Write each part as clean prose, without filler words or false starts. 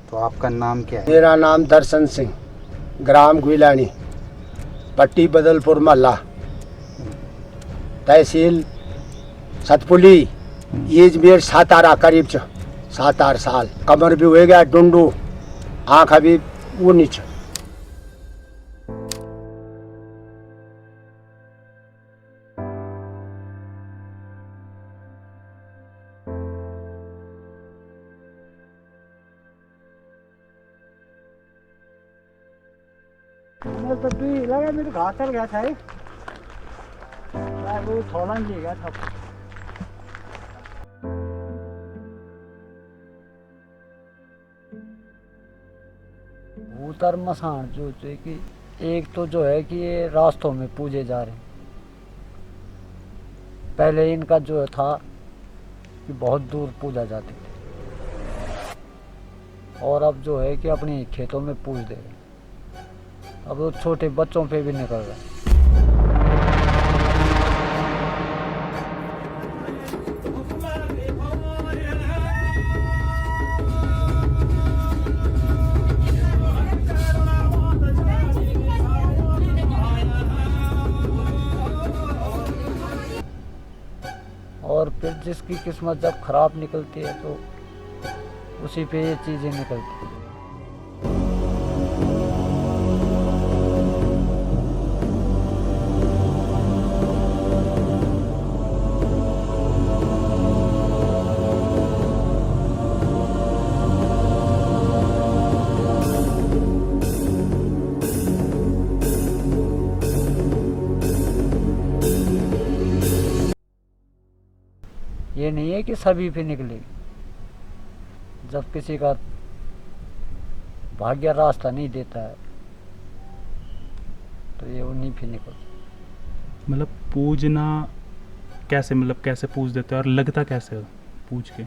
तो आपका नाम क्या है? मेरा नाम दर्शन सिंह, ग्राम गुइलानी, पट्टी बदलपुर महला, तहसील सतपुली, अजमेर सातारा। करीब 7-8 साल। कमर भी हो गया डुंडू, आँख अभी वो नीचे। तो लगा मेरे घास चल गया था वो थोड़ा ले गया था। भूतर मसान जो है कि एक तो जो है कि ये रास्तों में पूजे जा रहे हैं। पहले इनका जो था कि बहुत दूर पूजा जाती थी, और अब जो है कि अपने खेतों में पूज दे रहे हैं। अब वो छोटे बच्चों पे भी निकल रहा है। और फिर जिसकी किस्मत जब खराब निकलती है तो उसी पे ये चीज़ें निकलती हैं। ये नहीं है कि सभी पे निकलेगी। जब किसी का भाग्य रास्ता नहीं देता है तो ये उन्हीं पे निकलता। मतलब पूजना कैसे, मतलब कैसे पूज देते हैं और लगता कैसे हो पूज के?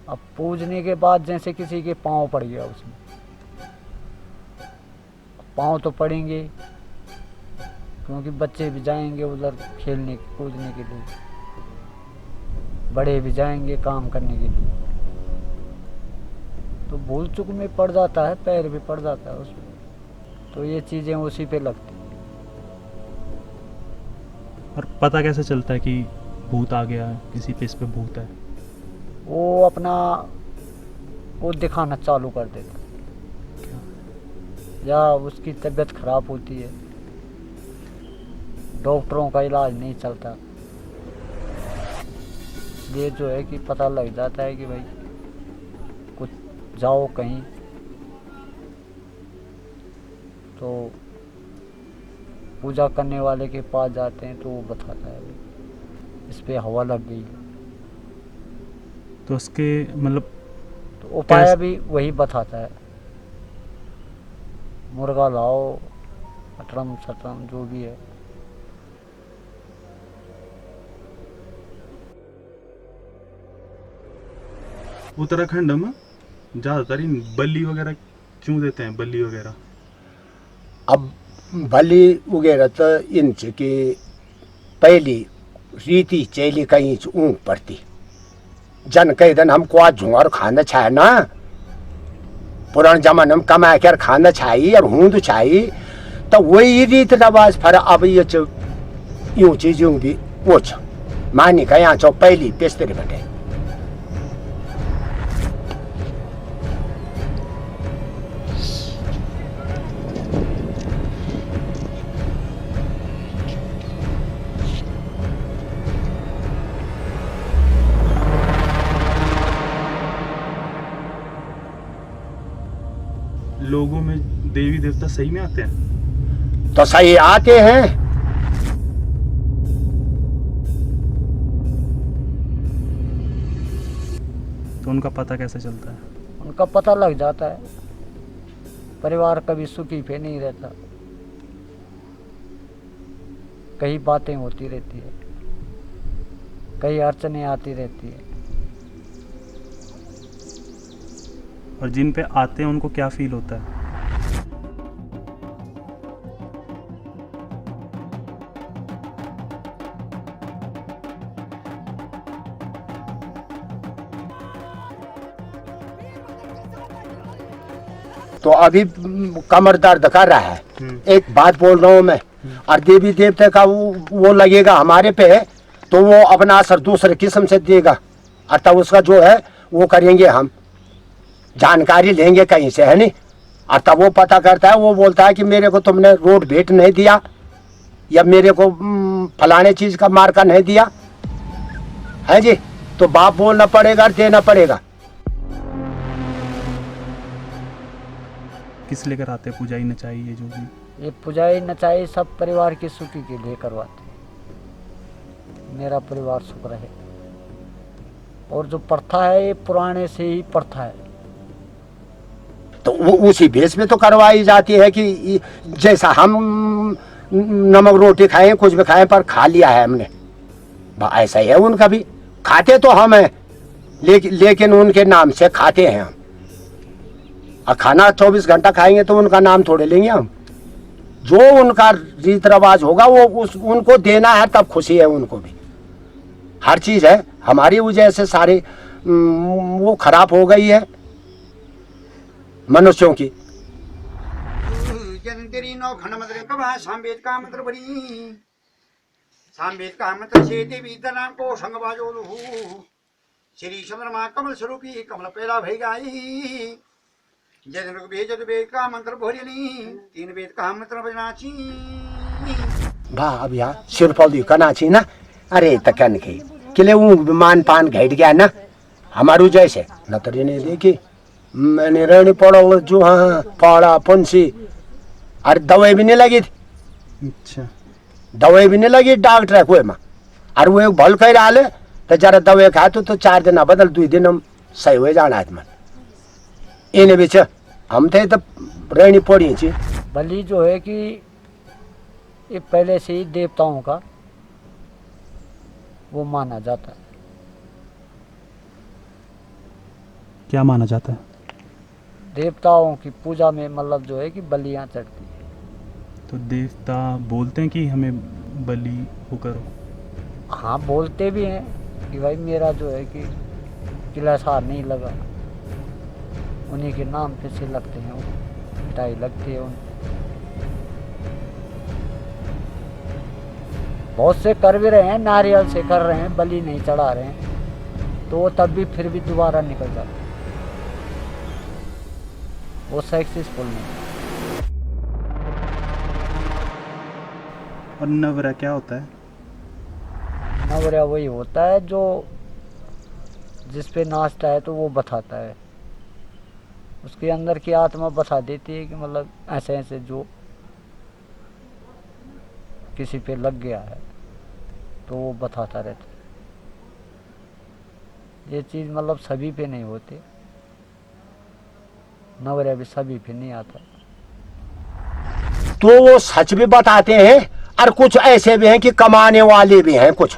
अब पूजने के बाद जैसे किसी के पाँव पड़ गया, उसमें पाँव तो पड़ेंगे क्योंकि बच्चे भी जाएंगे उधर खेलने कूदने के लिए, बड़े भी जाएंगे काम करने के लिए, तो भूल चूक में पड़ जाता है, पैर भी पड़ जाता है उसमें, तो ये चीज़ें उसी पे लगती। और पता कैसे चलता है कि भूत आ गया है, किसी पे इस पे भूत है? वो अपना वो दिखाना चालू कर देता, या उसकी तबीयत खराब होती है, डॉक्टरों का इलाज नहीं चलता, ये जो है कि पता लग जाता है कि भाई कुछ जाओ कहीं तो पूजा करने वाले के पास जाते हैं तो वो बताता है इस पे हवा लग गई। तो उसके मतलब तो उपाय भी वही बताता है, मुर्गा लाओ, अटरम सटरम जो भी है। उत्तराखंड में ज़्यादातर इन बलि वगैरह क्यों देते हैं, बलि वगैरह? अब बलि वगैरह तो इनसे कि पहली रीति चैली कहीं ऊँग पड़ती। जन कई दिन हमको आज झुंगर खाना छाए ना, पुराने जमाने में कमा कर खाना छाई और हूँ तो छाई, तो वही रीत रिवाज फिर अब ये यूँ चीज यूँ भी वो मानी का यहाँ पहली पेस्तरी बटे। लोगों में देवी देवता सही में आते हैं? तो सही आते हैं। तो उनका पता कैसे चलता है? उनका पता लग जाता है। परिवार कभी सुखी पे नहीं रहता, कई बातें होती रहती है, कई अड़चने आती रहती है। और जिन पे आते हैं उनको क्या फील होता है? तो अभी कमर दर्द कर रहा है। एक बात बोल रहा हूँ मैं, और देवी देवता का वो लगेगा हमारे पे, तो वो अपना असर दूसरे किस्म से देगा, और तब उसका जो है वो करेंगे, हम जानकारी लेंगे कहीं से, है नहीं। और तब वो पता करता है, वो बोलता है कि मेरे को तुमने रोड भेंट नहीं दिया, या मेरे को फलाने चीज का मार्का नहीं दिया है जी, तो बाप बोलना पड़ेगा और देना पड़ेगा। किस लेकर आते हैं पुजाई नचाई ये जो भी? ये पुजाई नचाई सब परिवार की सुखी के लिए करवाते हैं, मेरा परिवार सुख रहे। और जो प्रथा है ये पुराने से ही प्रथा है, तो उसी बेस में तो करवाई जाती है कि जैसा हम नमक रोटी खाएं, कुछ भी खाएं, पर खा लिया है हमने, ऐसा ही है उनका भी। खाते तो हम हैं, लेकिन उनके नाम से खाते हैं हम। और खाना 24 घंटा खाएंगे तो उनका नाम थोड़े लेंगे हम। जो उनका रीत रिवाज होगा वो उनको देना है, तब खुशी है उनको भी। हर चीज है, हमारी वजह से सारी वो खराब हो गई है मनुष्यों की। तेरी नौ खंड मंत्र कबा सांबेद का मंत्र बनी, सांबेद का मंत्र से देवी नाम को संग बाजो लहू, श्री चंद्रमा कमल स्वरूपी कमल पैदा भई गाई, जन भेज वेद का मंत्र भोरिनी, 3 वेद का मंत्र बजनाची। वाह, अब यहाँ सिरपौली कनाची ना, अरे तकन के किले मान पान घट गया ना हमारू जैसे नतरी ने देखी। मैंने रहनी पड़ो जो, हाँ पाड़ा पंछी, अरे दवाई भी नहीं लगी थी। अच्छा, दवाई भी नहीं लगी डॉक्टर है कोई में, और वो भल कर रहा तो जरा दवाई खाए तो 4 दिन बदल 2 दिन हम सही हो जाना है। मन इन बीच हम थे तो रहनी पड़ी थी। बलि जो है कि ये पहले से ही देवताओं का वो माना जाता है। क्या माना जाता है? देवताओं की पूजा में मतलब जो है कि बलियां चढ़ती है। तो देवता बोलते हैं कि हमें बलि वो करो? हाँ, बोलते भी हैं कि भाई मेरा जो है कि किलासार नहीं लगा, उन्हीं के नाम पे से लगते हैं, वो मिठाई लगती है उन। बहुत से कर भी रहे हैं, नारियल से कर रहे हैं, बलि नहीं चढ़ा रहे हैं, तो वो तब भी फिर भी दोबारा निकल जाते हैं, वो सक्सेसफुल नहीं। और नवरा क्या होता है? नवरा वही होता है जो जिस पे नाचता है तो वो बताता है, उसके अंदर की आत्मा बता देती है कि मतलब ऐसे ऐसे जो किसी पे लग गया है तो वो बताता रहता है। ये चीज़ मतलब सभी पे नहीं होती, नवरा भी सभी पे नहीं आता। तो वो सच भी बताते हैं, और कुछ ऐसे भी हैं कि कमाने वाले भी हैं, कुछ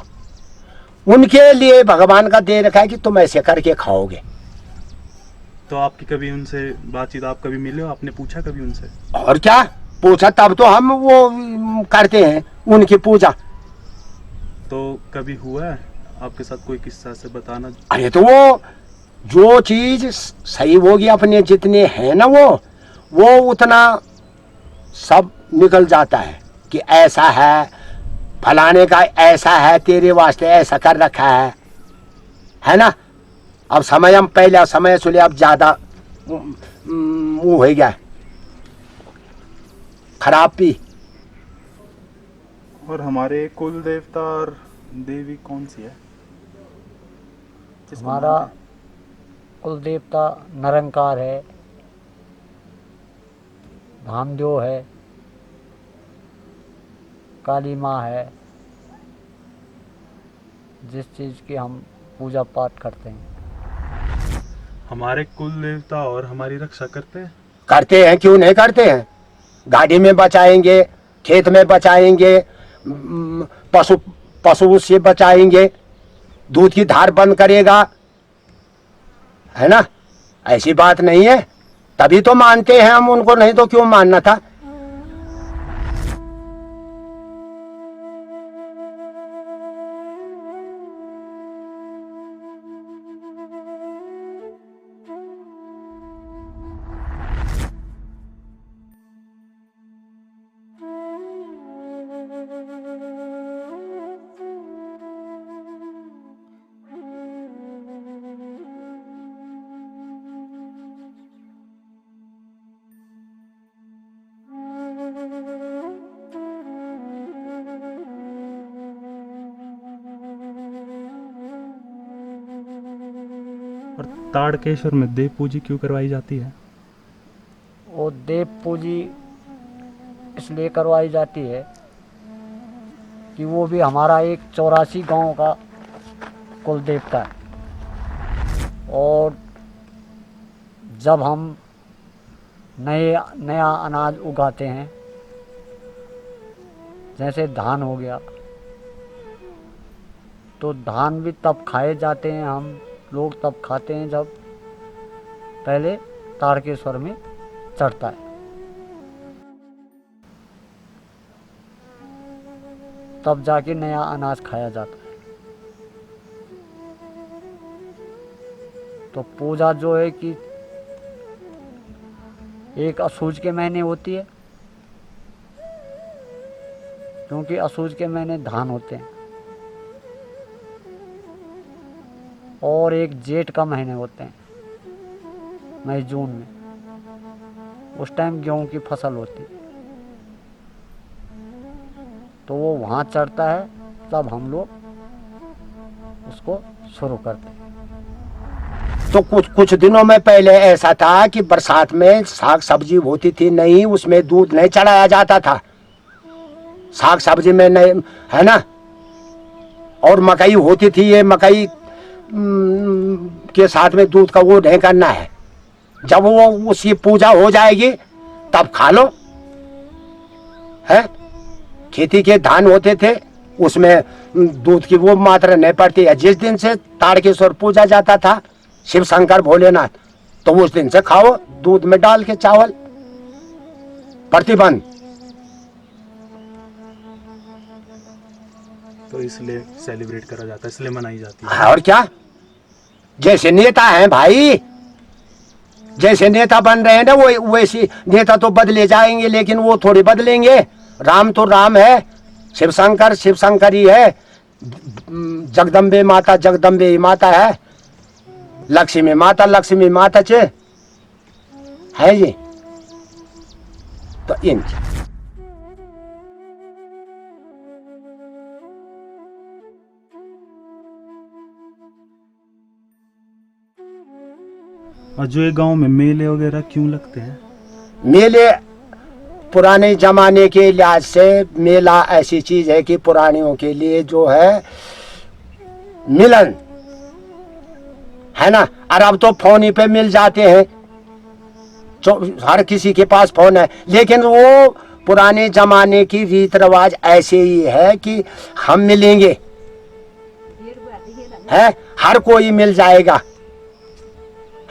उनके लिए भगवान का दे रखा है कि तुम ऐसे करके खाओगे। तो आपकी कभी उनसे बातचीत, आप कभी मिले हो, आपने पूछा कभी उनसे? और क्या पूछा, तब तो हम वो करते हैं उनकी पूजा। तो कभी हुआ है आपके साथ कोई किस्सा से बताना? अरे तो वो जो चीज सही होगी अपने जितने हैं ना, वो उतना सब निकल जाता है कि ऐसा है, फलाने का ऐसा है, तेरे वास्ते ऐसा कर रखा है ना। अब समय हम पहले समय सुले, अब ज्यादा वो हो गया खराब भी। और हमारे कुल देवता और देवी कौन सी है? हमारा कुल देवता निरंकार है, धामदेव है, काली माँ है, जिस चीज़ की हम पूजा पाठ करते हैं। हमारे कुल देवता और हमारी रक्षा करते हैं, क्यों नहीं करते हैं। गाड़ी में बचाएंगे, खेत में बचाएंगे, पशु से बचाएंगे, दूध की धार बंद करेगा, है ना। ऐसी बात नहीं है, तभी तो मानते हैं हम उनको, नहीं तो क्यों मानना था। ताड़केश्वर में देव पूजी क्यों करवाई जाती है? वो देव पूजी इसलिए करवाई जाती है कि वो भी हमारा एक 84 गांव का कुल देवता है। और जब हम नया अनाज उगाते हैं, जैसे धान हो गया, तो धान भी तब खाए जाते हैं, हम लोग तब खाते हैं जब पहले तारकेश्वर में चढ़ता है, तब जाके नया अनाज खाया जाता है। तो पूजा जो है कि एक अशूज के महीने होती है, क्योंकि अशूज के महीने धान होते हैं, और एक जेठ का महीने होते हैं, मई जून में, उस टाइम गेहूं की फसल होती है, तो वो वहाँ चढ़ता है, तब हम लोग उसको शुरू करते हैं। तो कुछ दिनों में पहले ऐसा था कि बरसात में साग सब्जी होती थी नहीं, उसमें दूध नहीं चढ़ाया जाता था, साग सब्जी में नहीं, है ना। और मकई होती थी, ये मकई के साथ में दूध का वो नहीं करना है। जब वो उसकी पूजा हो जाएगी तब खा लो, है। खेती के धान होते थे, उसमें दूध की वो मात्रा नहीं पड़ती है। जिस दिन से ताड़केश्वर पूजा जाता था, शिव शंकर भोलेनाथ, तो उस दिन से खाओ दूध में डाल के चावल, प्रतिबंध। तो इसलिए सेलिब्रेट करा जाता है, इसलिए मनाई जाती है। और क्या, जैसे नेता हैं भाई, जैसे नेता बन रहे हैं ना, वो वैसी नेता तो बदले जाएंगे, लेकिन वो थोड़ी बदलेंगे। राम तो राम है, शिव शंकर ही है, जगदम्बे माता जगदम्बे ही माता है, लक्ष्मी माता चे है जी। तो इन और जो ये गांव में मेले वगैरह क्यों लगते हैं? मेले पुराने जमाने के लिहाज से मेला ऐसी चीज है कि पुरानियों के लिए जो है मिलन है ना। और अब तो फोन ही पे मिल जाते हैं, हर किसी के पास फोन है, लेकिन वो पुराने जमाने की रीत रिवाज ऐसे ही है कि हम मिलेंगे, है, हर कोई मिल जाएगा,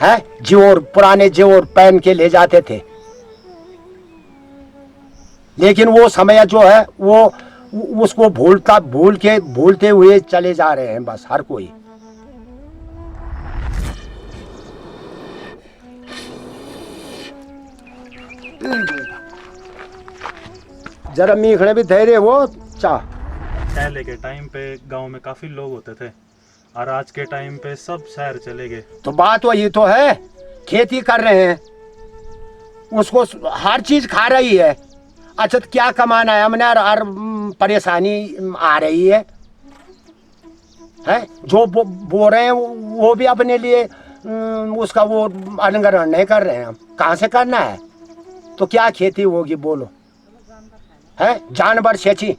है। जोर पुराने जोर पहन के ले जाते थे, लेकिन वो समय जो है वो उसको भूलते हुए चले जा रहे हैं बस हर कोई। जरा मीखने भी धैर्य वो चाह। पहले के टाइम पे गांव में काफी लोग होते थे, और आज के टाइम पे सब शहर चले गए। तो बात वही तो है, खेती कर रहे हैं, उसको हर चीज खा रही है। अच्छा तो क्या कमाना है हमने, हर परेशानी आ रही है, जो बो रहे हैं वो भी अपने लिए उसका वो अनुग्रहण नहीं कर रहे हैं। हम कहाँ से करना है, तो क्या खेती होगी बोलो, है। जानवर सेची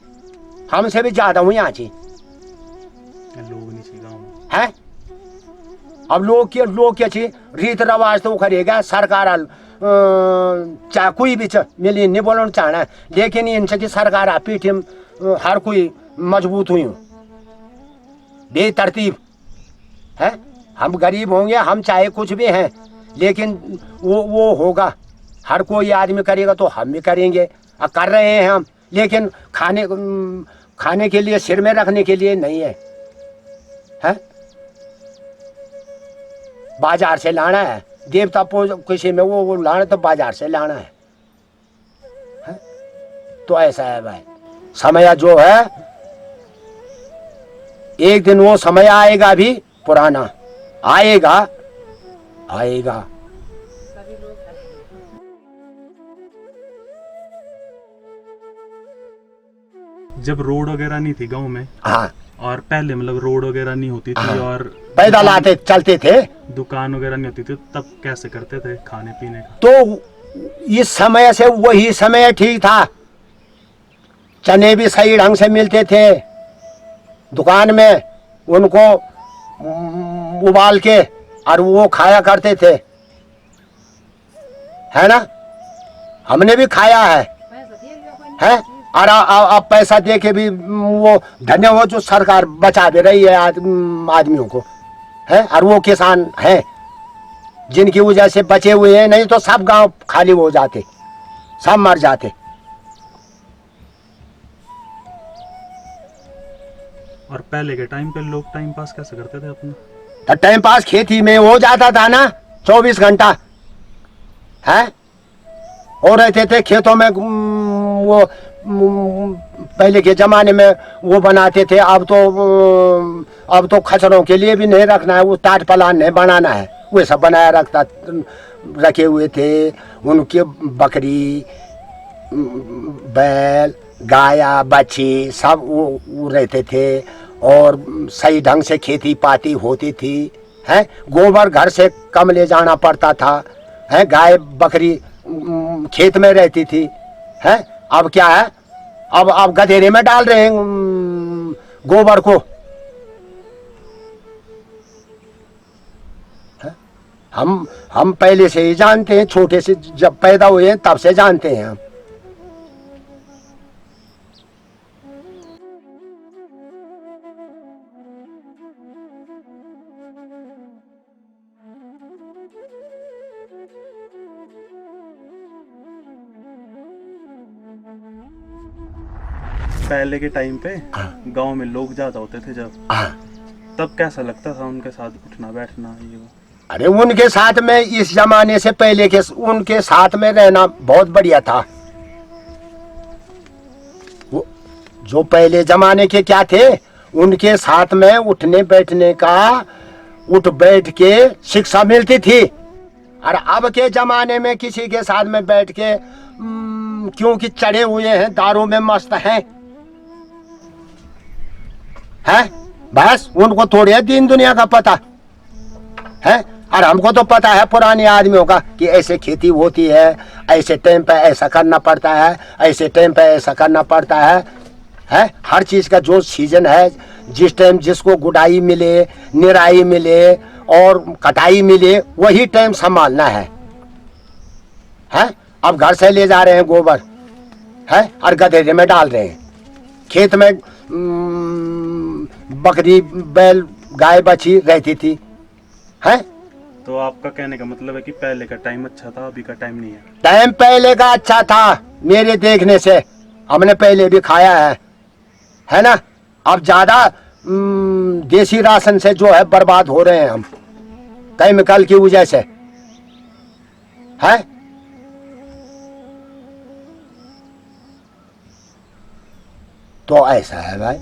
हमसे भी ज्यादा हुई आची लोग नहीं सी गाँव में, है। अब लोग क्या चाहिए, रीत रिवाज तो करेगा सरकार, चाहे कोई भी मिली नहीं बोलना चाहना है, लेकिन इनसे की सरकार पीठ हर कोई मजबूत हुई बेतरतीब है। हम गरीब होंगे, हम चाहे कुछ भी हैं, लेकिन वो होगा, हर कोई आदमी करेगा तो हम भी करेंगे, और कर रहे हैं हम, लेकिन खाने के लिए, सिर में रखने के लिए नहीं है, है। बाजार से लाना है, देवता किसी में वो लाना तो बाजार से लाना है? तो ऐसा है भाई, समय जो है एक दिन वो समय आएगा, भी पुराना आएगा। जब रोड वगैरह नहीं थी गांव में, हाँ, और पहले मतलब रोड वगैरह नहीं होती थी हाँ। और पैदल आते चलते थे, दुकान वगैरह नहीं होती थी, तब कैसे करते थे खाने पीने का? तो इस समय से वही समय ठीक था। चने भी सही ढंग से मिलते थे दुकान में, उनको उबाल के और वो खाया करते थे, है ना। हमने भी खाया है? और अब पैसा दे के भी वो धन्य हो जो सरकार बचा दे रही है आदमियों को, है। और वो किसान हैं जिनकी वजह से बचे हुए हैं, नहीं तो सब गांव खाली हो जाते, सब मर जाते। और पहले के टाइम पे लोग टाइम पास कैसे करते थे अपना? तो टाइम पास खेती में हो जाता था ना, 24 घंटा है हो रहते थे खेतों में। वो पहले के जमाने में वो बनाते थे, अब तो खचरों के लिए भी नहीं रखना है, वो टाट पलान नहीं बनाना है, वो सब बनाया रखे हुए थे। उनके बकरी, बैल, गाया, बच्ची सब वो रहते थे और सही ढंग से खेती पाती होती थी, है। गोबर घर से कम ले जाना पड़ता था, है। गाय बकरी खेत में रहती थी, है। अब क्या है, अब गधेरे में डाल रहे हैं गोबर को, है? हम पहले से ही जानते हैं, छोटे से जब पैदा हुए हैं तब से जानते हैं हम। पहले के टाइम पे गांव में लोग ज्यादा होते थे जब, तब कैसा लगता था उनके साथ उठना बैठना ये वो? अरे उनके साथ में इस जमाने से पहले के उनके साथ में रहना बहुत बढ़िया था। वो जो पहले जमाने के क्या थे, उनके साथ में उठने बैठने का, उठ बैठ के शिक्षा मिलती थी। और अब के जमाने में किसी के साथ में बैठ के क्योंकि चढ़े हुए हैं, दारू में मस्त हैं, है। बस उनको थोड़ी है दीन दुनिया का पता है। और हमको तो पता है पुराने आदमियों का कि ऐसे खेती होती है, ऐसे टाइम पे ऐसा करना पड़ता है, ऐसे टाइम पे ऐसा करना पड़ता है। हर चीज का जो सीजन है, जिस टाइम जिसको गुडाई मिले, निराई मिले और कटाई मिले, वही टाइम संभालना है। अब घर से ले जा रहे हैं गोबर, है, और गधेरे में डाल रहे हैं। खेत में बकरी, बैल, गाय बछी रहती थी, है। तो आपका कहने का मतलब है कि पहले का टाइम अच्छा था, अभी का टाइम नहीं है? टाइम पहले का अच्छा था मेरे देखने से, हमने पहले भी खाया है ना। अब ज्यादा देसी राशन से जो है बर्बाद हो रहे हैं हम, केमिकल की वजह से, है। तो ऐसा है भाई।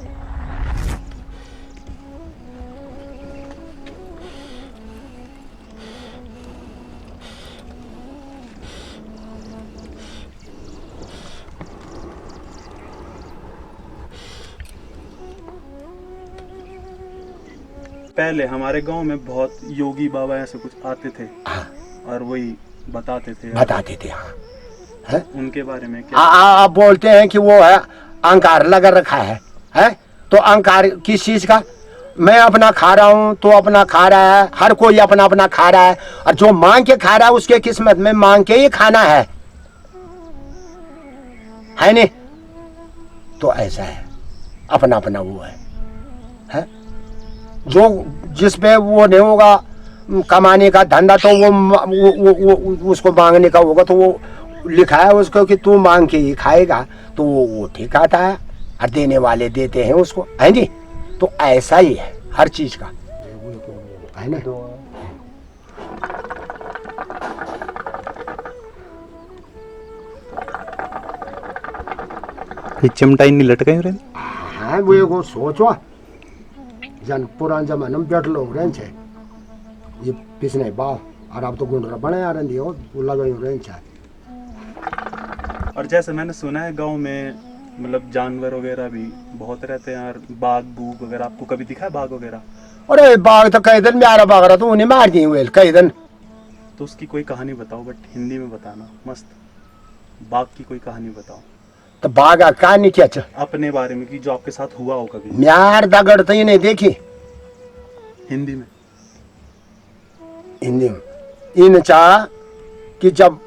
पहले हमारे गांव में बहुत योगी बाबा ऐसे कुछ आते थे और वही बताते थे। हाँ, है? उनके बारे में क्या? आप बोलते हैं कि वो है अहंकार लगा रखा है। तो अहंकार किस चीज का? मैं अपना खा रहा हूँ तो अपना खा रहा है, हर कोई अपना अपना खा रहा है, और जो मांग के खा रहा है उसके किस्मत में मांग के ही खाना है नहीं? तो ऐसा है, अपना अपना वो है? जो जिस पे वो नहीं होगा कमाने का धंधा, तो वो उसको मांगने का होगा, तो वो लिखा है उसको कि तू मांग के ही खाएगा, तो वो ठीक आता है और देने वाले देते हैं उसको, है नहीं? तो ऐसा ही है हर चीज का, है ना? चिमटा नहीं लटकाई रे? हाँ, वो सोचो जन पुरान जमाने में बैठ लोग रहे छे, ये पिछने बाव और अब तो गुंडरा बने आ रही हो, वो लगाई रहे छे। और जैसे मैंने सुना है गांव में मतलब जानवर वगैरह भी बहुत रहते हैं यार, बाघ बूघ वगैरह, आपको कभी दिखा है बाघ वगैरह? अरे बाघ तो कई दिन म्यारा बाघ रहा तो उन्हें मार दिए हुए कई दिन। तो उसकी कोई कहानी बताओ, बट हिंदी में बताना मस्त। बाघ की कोई कहानी बताओ तो बाघ का कहानी क्या च अपने बारे में, कि जो आपके साथ हुआ हो कभी, म्यार दगड़ तो ही नहीं देखी। हिंदी में। हिंदी में इन चाह कि जब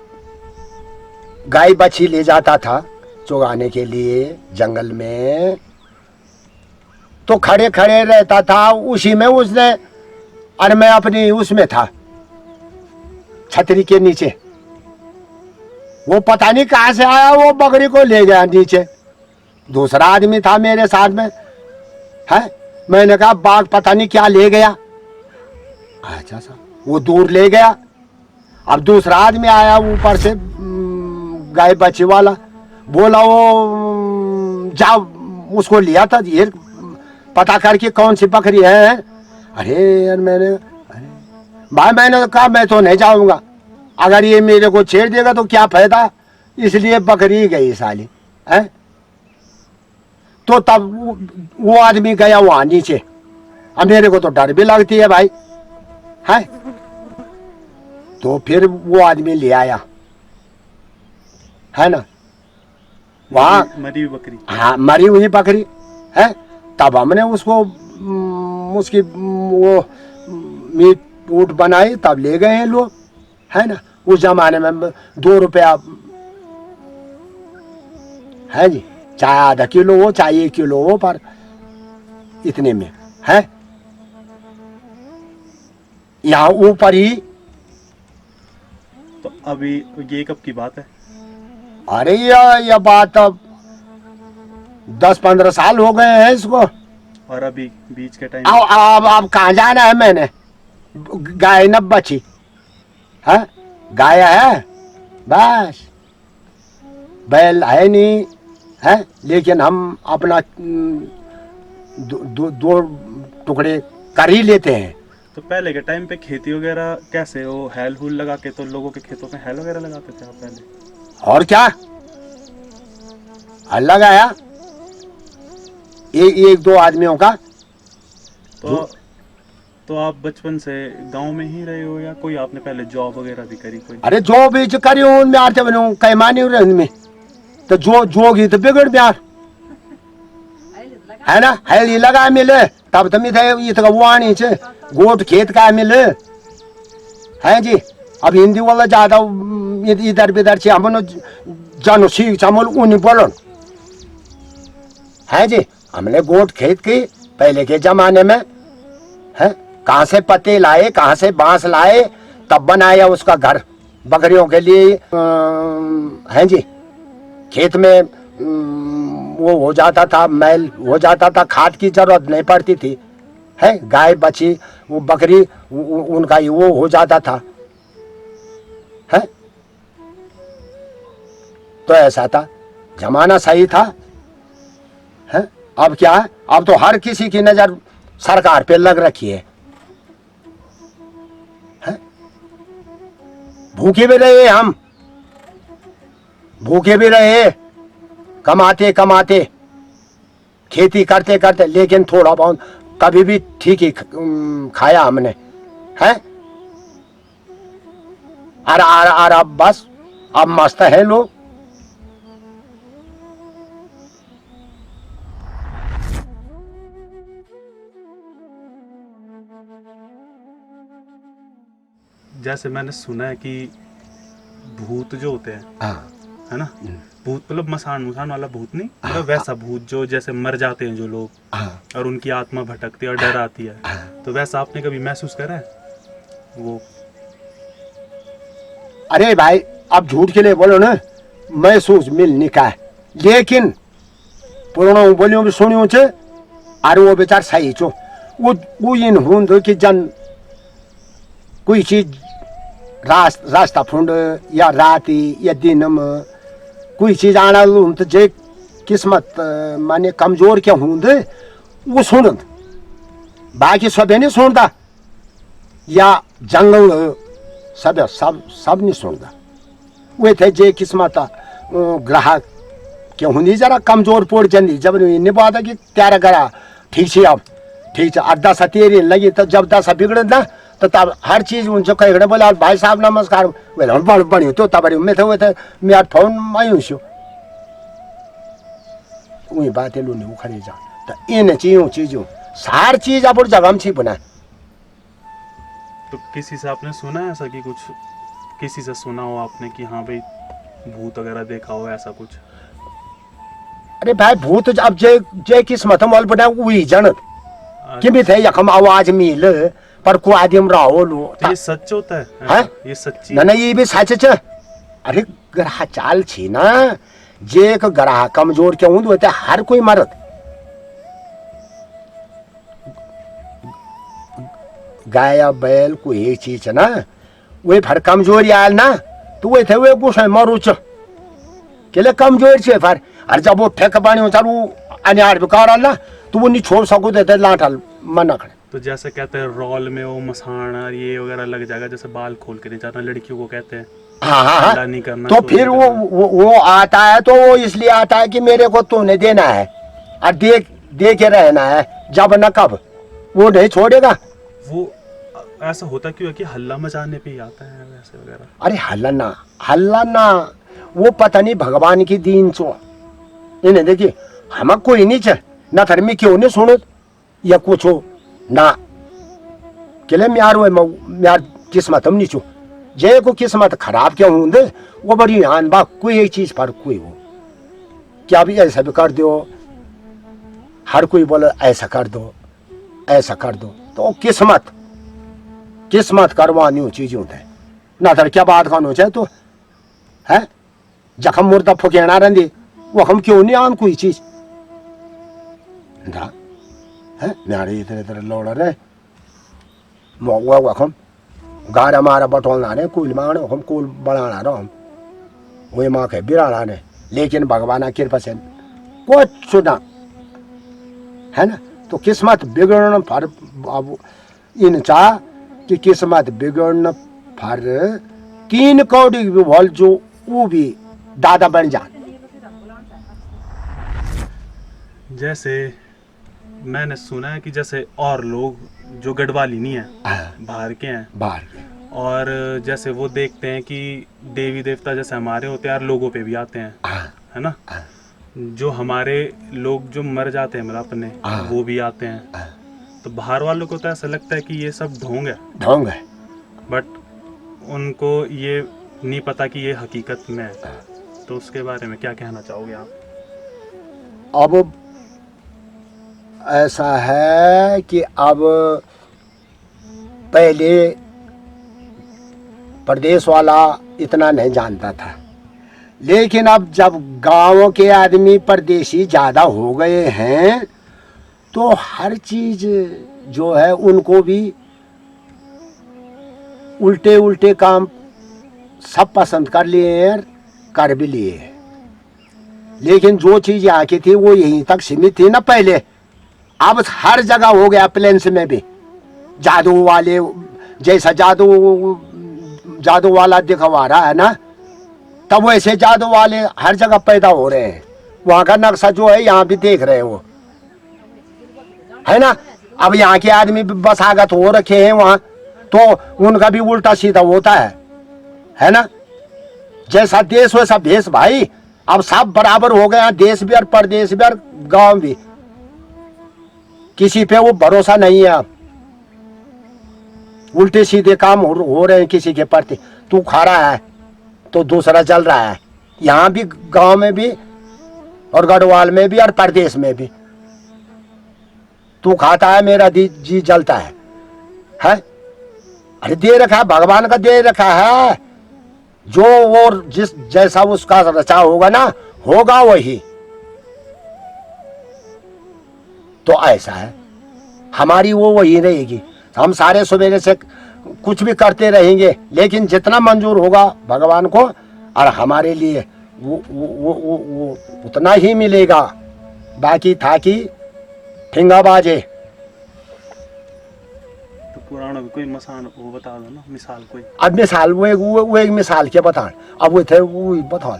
गाय बछी ले जाता था चुगाने के लिए जंगल में, तो खड़े खड़े रहता था उसी में उसने, और मैं अपनी उसमें था छतरी के नीचे। वो पता नहीं कहां से आया, वो बकरी को ले गया नीचे। दूसरा आदमी था मेरे साथ में है। मैंने कहा बाघ पता नहीं क्या ले गया। अच्छा सा वो दूर ले गया। अब दूसरा आदमी आया ऊपर से गाय बच्चे वाला, बोला वो जाओ उसको लिया था, ये पता करके कौन सी बकरी है। अरे यार भाई मैंने कहा मैं तो नहीं जाऊंगा, अगर ये मेरे को छेड़ देगा तो क्या फायदा, इसलिए बकरी गई साली है। तो तब वो आदमी गया वहां नीचे। अब मेरे को तो डर भी लगती है भाई है। तो फिर वो आदमी ले आया है ना वहां मरी हुई बकरी। हाँ मरी हुई बकरी है। तब हमने उसको उसकी वो मीट ऊट बनाई, तब ले गए हैं लोग है ना। उस जमाने में 2 रुपया है जी, चाहे आधा किलो हो चाहे 1 किलो हो, पर इतने में है। यहाँ ऊपर ही। तो अभी ये कब की बात है? अरे ये बात अब 10-15 साल हो गए हैं इसको। और अभी बीच के टाइम अब कहाँ जाना है मैंने, गाय न बची है, गाय है बस, बैल है नहीं है। लेकिन हम अपना दो टुकड़े कर ही लेते हैं। तो पहले के टाइम पे खेती वगैरह कैसे, वो हैल हुल लगा के, तो लोगों के खेतों में हैल वगैरह लगाते थे आप पहले? और क्या अलग आया एक दो आदमियों का। तो आप बचपन से गांव में ही रहे हो, या कोई आपने पहले जॉब वगैरह भी करी कोई? अरे जो बीच करी उनमें आते बने कई मानी में, तो जोगी तो बिगड़ ब्यार है ना। हैली लगा मिले तब तो मिथे वो आनी छे गोट खेत का मिले है जी। अब हिंदी वाला ज्यादा इधर बिधर से हम जानो सीख चमल उन्हीं बोलन है जी। हमने गोट खेत की पहले के जमाने में है, कहाँ से पत्ते लाए कहाँ से बांस लाए, तब बनाया उसका घर बकरियों के लिए है जी। खेत में वो हो जाता था, मैल हो जाता था, खाद की जरूरत नहीं पड़ती थी है। गाय बची वो बकरी उनका वो हो जाता था है। तो ऐसा था, जमाना सही था है। अब क्या है, अब तो हर किसी की नजर सरकार पे लग रखी है। भूखे भी रहे हम, भूखे भी रहे, कमाते कमाते खेती करते करते, लेकिन थोड़ा बहुत कभी भी ठीक ही खाया हमने है। अब बस अब मस्त है लोग। जैसे मैंने सुना है कि भूत जो होते हैं हाँ है ना, भूत मतलब मसान वाला भूत नहीं, मतलब वैसा भूत जो जैसे मर जाते हैं जो लोग, हाँ और उनकी आत्मा भटकती है और डर आती है, तो वैसा आपने कभी महसूस करा है वो? अरे भाई अब झूठ के लिए बोलो ना, महसूस मिलने का है, लेकिन पुराना बोलियों भी सुनियो छे, अरे वो बेचार सही छो। वो इन हुंद कि जन कोई चीज रास्ता फुंड या राती या दिन में कोई चीज आना तो जे किस्मत माने कमजोर क्या हुंद वो सुनद, बाकी सब नहीं सुनता, या जंगल सब नहीं सुनता। वे थे जे किस्मत ग्राहक कि हुनी जरा कमजोर पोड़ जंदी जब निभा था कि त्यारा करा ठीक से अब ठीक से 8-10 तेरी लगी तो जब 10 बिगड़ ना तो तब हर चीज उनसे कह बोला भाई साहब नमस्कार वेल बड़ी तो तब में थे हुए थे मैं फोन आयु छो वही बात है लूनी उखड़ी जा तो इन चीजों सार चीज अब जगह में छी बना। तो किसी से आपने सुना है ऐसा कि कुछ किसी से सुना हो आपने कि हाँ भाई भूत वगैरह देखा हो ऐसा कुछ? अरे भाई भूत अब जे जे किस्मत मोल बना वही जनत कि भी थे यखम आवाज मिल पर को आदिम रहो लो तो ये सच होता है? हैं ये सच्ची ना ये भी सच छ। अरे ग्रह चाल छी ना जे एक ग्रह कमजोर क्यों होते हर कोई मरद गाय बैल कोई एक चीज है ना वे फर कमजोरी आयल ना तो वे थे वे कुछ मरु च के कमजोर छे फर और जब वो ठेक पानी हो चालू अनार बेकार ना तो वो नहीं छोड़ सको देते लाठल मना खड़े। तो जैसे कहते हैं रोल में वो मसाण और ये वगैरह लग जाएगा जैसे बाल खोल के नहीं जाना लड़कियों को कहते हैं। हाँ नहीं करना तो फिर वो आता है तो वो इसलिए आता है कि मेरे को तूने देना है और देखे रहना है जब न कब वो नहीं छोड़ेगा। वो ऐसा होता क्यों है कि हल्ला मचाने पे ही आता है वैसे वगैरह? अरे हल्ला ना वो पता नहीं भगवान की दीन चो इन्हें देखिए हम कोई नहीं चे ना धर्मी क्यों नहीं सुनो या कुछ हो ना केले म्यार किस्मत हम नहीं चो जे को किस्मत खराब क्यों होंगे वो बड़ी हान बा कोई एक चीज पर कोई हो क्या भी ऐसा भी कर दो हर कोई बोले ऐसा कर दो तो किस्मत करवानी हो चीजों थे ना तर क्या बात खानो चाहे तो है जखम मुर्दा फुकेना रही वो हम क्यों नहीं आन कोई चीज है नारे इधर लौड़ रहे मोगवा वखम गारा मारा बटोलना ने कुल माने हम कुल बढ़ाना रहो हम वही माँ के बिराना ने लेकिन भगवान कृपा से कुछ सुना है ना तो किस्मत बिगड़न फर अब इन चाह कि किस्मत बिगड़न फर 3 कौड़ी भी बोल जो वो भी दादा बन जान। जैसे मैंने सुना है कि जैसे और लोग जो गढ़वाली नहीं है बाहर के हैं और जैसे वो देखते हैं कि देवी देवता जैसे हमारे होते हैं और लोगों पे भी आते हैं है ना जो हमारे लोग जो मर जाते हैं मतलब अपने वो भी आते हैं तो बाहर वालों को तो ऐसा लगता है कि ये सब ढोंग है बट उनको ये नहीं पता कि ये हकीकत में है। तो उसके बारे में क्या कहना चाहोगे आप? अब ऐसा है कि अब पहले प्रदेश वाला इतना नहीं जानता था लेकिन अब जब गांवों के आदमी परदेशी ज़्यादा हो गए हैं तो हर चीज़ जो है उनको भी उल्टे काम सब पसंद कर लिए हैं कर भी लिए हैं लेकिन जो चीज़ यहाँ की थी वो यहीं तक सीमित थी ना पहले। अब हर जगह हो गया प्लेन्स में भी जादू वाले जैसा जादू वाला दिखवा रहा है ना तब वैसे जादू वाले हर जगह पैदा हो रहे हैं। वहाँ का नक्शा जो है यहाँ भी देख रहे हो है ना। अब यहाँ के आदमी भी बसागत हो रखे हैं वहाँ तो उनका भी उल्टा सीधा होता है ना। जैसा देश वैसा भेष भाई अब सब बराबर हो गए देश भी और परदेश भी और गांव भी किसी पे वो भरोसा नहीं है। अब उल्टे सीधे काम हो रहे हैं किसी के प्रति। तू खा रहा है तो दूसरा जल रहा है यहाँ भी गांव में भी और गढ़वाल में भी और प्रदेश में भी। तू खाता है मेरा जी जलता है अरे दे रखा है भगवान का दे रखा है जो वो जिस जैसा उसका रचा होगा ना होगा वही। तो ऐसा है हमारी वो वही रहेगी। हम सारे सवेरे से कुछ भी करते रहेंगे लेकिन जितना मंजूर होगा भगवान को और हमारे लिए वो उतना ही मिलेगा। बाकी था कि ठिंगा बाजे। तो पुराणों में कोई मसान वो बता दो ना मिसाल कोई। अब मिसाल वो एक मिसाल के बता अब वो थे वो बता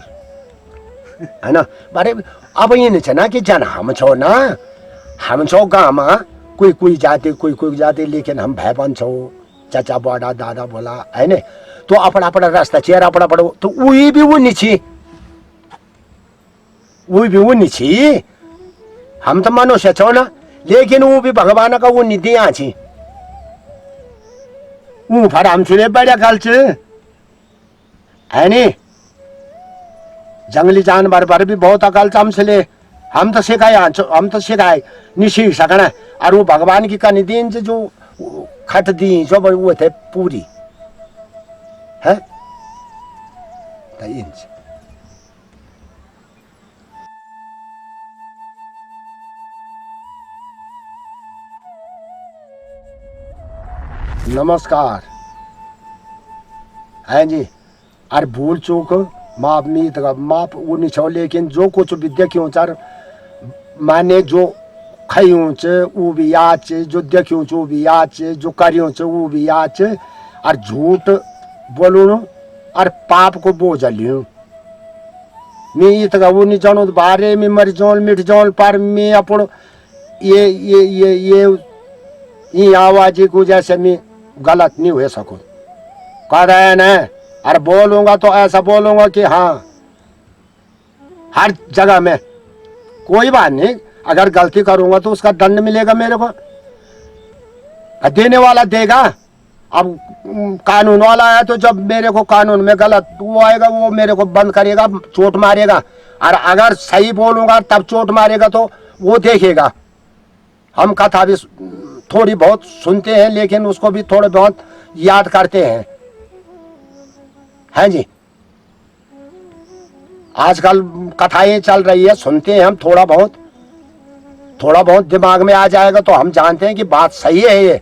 है ना। अरे अब ये छ ना कि जन हम छो ना, हम छो गाँव में कोई कोई जाते लेकिन हम भाई बहन छो, चाचा बड़ा दादा बोला है ने, तो अपना अपना रास्ता चेहरा अपना पड़ो, तो वही भी वो नीची हम तो मनुष्य छो ना, लेकिन वो भी भगवान का वो निधि यहाँ छी, वो फर हम छुरे बड़ा गल है नी। जंगली जानवर पर भी बहुत अकल हमसे हम तो सिखाए नहीं सीख सकना। और वो भगवान की कनी दीन जो खत दी जो वो थे पूरी है इंच। नमस्कार है जी। और भूल चूक माप मीत माप वो नहीं छो, लेकिन जो कुछ विद्या क्यों चार माने जो खयूं च वो भी याद च, जो देखूं च वो भी याद च, जो करियों च वो भी याद च। और झूठ बोलूं और पाप को बोझ लियूं मैं इतना वो नहीं जानो बारे में मर जोल मिट जोल पर मैं अपन ये आवाज को जैसे मैं गलत नहीं हो सकूं कह रहे न। और बोलूंगा तो ऐसा बोलूंगा कि हाँ हर जगह में कोई बात नहीं, अगर गलती करूंगा तो उसका दंड मिलेगा मेरे को, देने वाला देगा। अब कानून वाला है तो जब मेरे को कानून में गलत वो आएगा वो मेरे को बंद करेगा, चोट मारेगा। और अगर सही बोलूंगा तब चोट मारेगा तो वो देखेगा। हम कथा भी थोड़ी बहुत सुनते हैं लेकिन उसको भी थोड़े बहुत याद करते हैं, हैं जी। आजकल कथाएं चल रही है, सुनते हैं हम थोड़ा बहुत दिमाग में आ जाएगा तो हम जानते हैं कि बात सही है, ये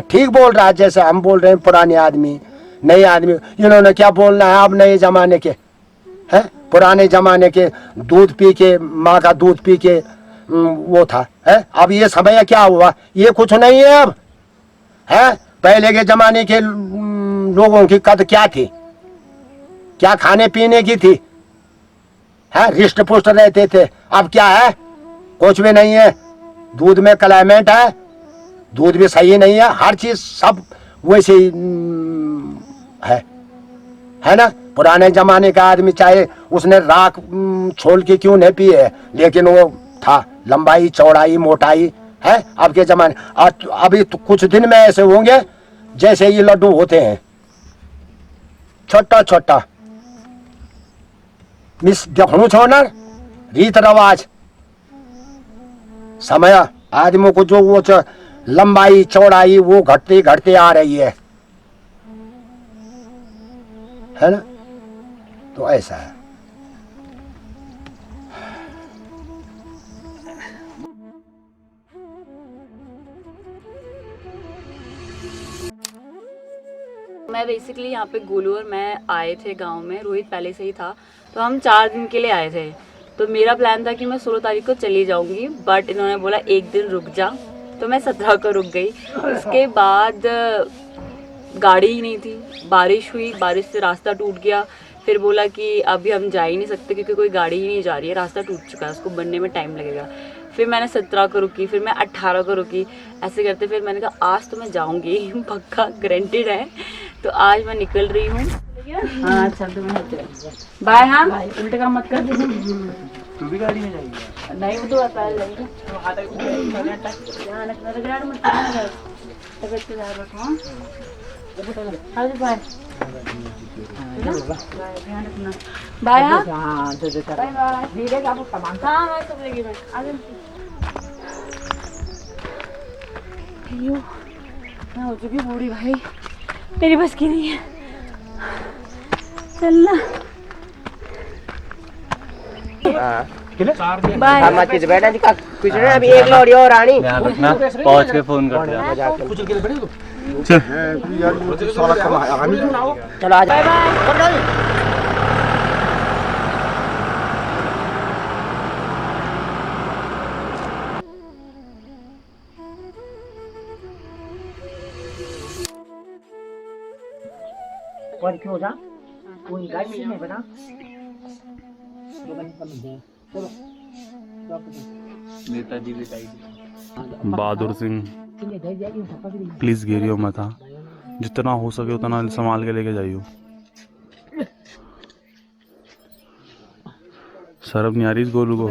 ठीक बोल रहा है। जैसे हम बोल रहे हैं पुराने आदमी नए आदमी, इन्होंने क्या बोलना है अब नए जमाने के हैं। पुराने जमाने के दूध पी के माँ का दूध पी के वो था है। अब ये समय क्या हुआ, ये कुछ नहीं है अब है। पहले के जमाने के लोगों की कद क्या थी, क्या खाने पीने की थी है, रिष्ट पुष्ट रहते थे। अब क्या है, कुछ भी नहीं है। दूध में क्लाइमेट है, दूध भी सही नहीं है, हर चीज सब वैसे ही है ना। पुराने जमाने का आदमी चाहे उसने राख छोल के क्यों नहीं पी है, लेकिन वो था लंबाई चौड़ाई मोटाई है। अब के जमाने अभी तो कुछ दिन में ऐसे होंगे जैसे ये लड्डू होते हैं, छोटा छोटा मिस देखो छोड़ना रीत रवाज समय आदमियों को जो वो लंबाई चौड़ाई वो घटते घटते आ रही है ना। तो ऐसा है। मैं बेसिकली यहाँ पे गोलू और मैं आए थे गांव में, रोहित पहले से ही था, तो हम 4 दिन के लिए आए थे। तो मेरा प्लान था कि मैं 16 तारीख को चली जाऊंगी, बट इन्होंने बोला एक दिन रुक जा, तो मैं 17 को रुक गई। उसके बाद गाड़ी ही नहीं थी, बारिश हुई, बारिश से रास्ता टूट गया। फिर बोला कि अभी हम जा ही नहीं सकते क्योंकि कोई गाड़ी ही नहीं जा रही है, रास्ता टूट चुका है, उसको बनने में टाइम लगेगा। फिर मैंने 17 को रुकी, फिर मैं 18 को रुकी, ऐसे करते फिर मैंने कहा आज तो मैं जाऊंगी पक्का गारंटेड है। तो आज मैं निकल रही हूँ। हाँ चल तो मैं बाय। हाँ उल्टे काम मत कर, तू भी गाड़ी में जाएगी? नहीं वो तो पहले जाएगी। ध्यान रखना, रगड़ मत करना, तबीयत से ध्यान रखो। हाँ बाय ध्यान रखना, बाय। हाँ बाय बाय, धीरे का सामान। हाँ मैं सब लेगी, मैं आ जाऊँ। मैं हो चुकी बूढ़ी भाई, मेरी बस की नहीं है, चलना। बाय किस बेटा जी का कुछ नहीं, अभी एक लौड़ी और आनी पहुंच के फोन कर दिया। चलो आ जाओ। और क्यों जा कोई गाड़ी नहीं बना नेताजी बिताई बहादुर सिंह प्लीज गिरियो मत, हाँ जितना हो सके उतना संभाल के लेके जाइयो। शर्म नहीं आ रही इस गोलू को।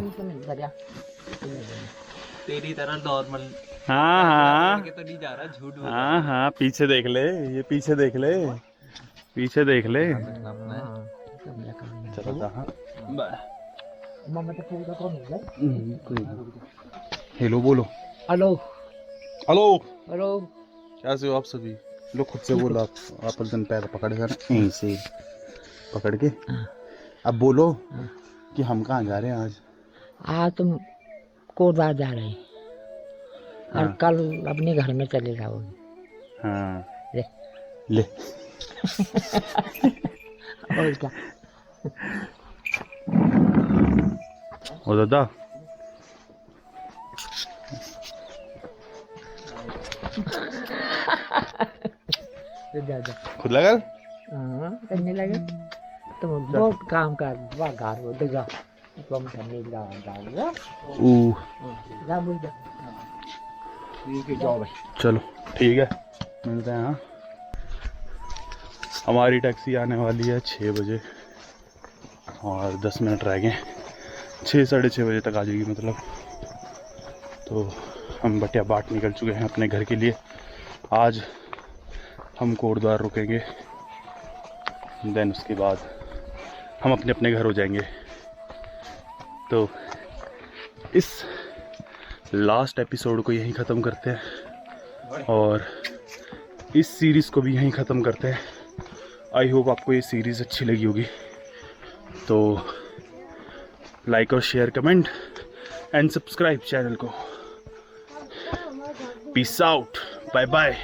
तेरी तरह नॉर्मल हाँ हाँ तो नहीं जा रहा, झूठ बोल हाँ हाँ, पीछे देख ले, ये पीछे देख ले, पीछे देख ले। चलो जा, हाँ हेलो बोलो। Hello hello hello. कैसे हो आप सभी लोग? खुद से बोलो। आप अपन पैर पकड़ कर ऐसे पकड़ के अब बोलो कि हम कहाँ जा रहे हैं आज। आज तुम कोटबार जा रहे हैं और हाँ। कल अपने घर में चले जाओगे। हाँ ले ले और क्या। ओ दादा जा जा। खुद लगा। हाँ करने लगे तुम बहुत काम कर घर हो देगा तुम करने जा बोल जा। चलो ठीक है, मिलते हैं। हाँ हमारी टैक्सी आने वाली है 6 बजे और 10 मिनट रह गए। 6 साढ़े 6 बजे तक आ जाएगी मतलब। तो हम बटिया बाट निकल चुके हैं अपने घर के लिए। आज हम कोटद्वार रुकेंगे, देन उसके बाद हम अपने अपने घर हो जाएंगे। तो इस लास्ट एपिसोड को यहीं ख़त्म करते हैं और इस सीरीज़ को भी यहीं ख़त्म करते हैं। आई होप आपको ये सीरीज़ अच्छी लगी होगी। तो लाइक और share, comment and subscribe channel को। Peace out, bye bye.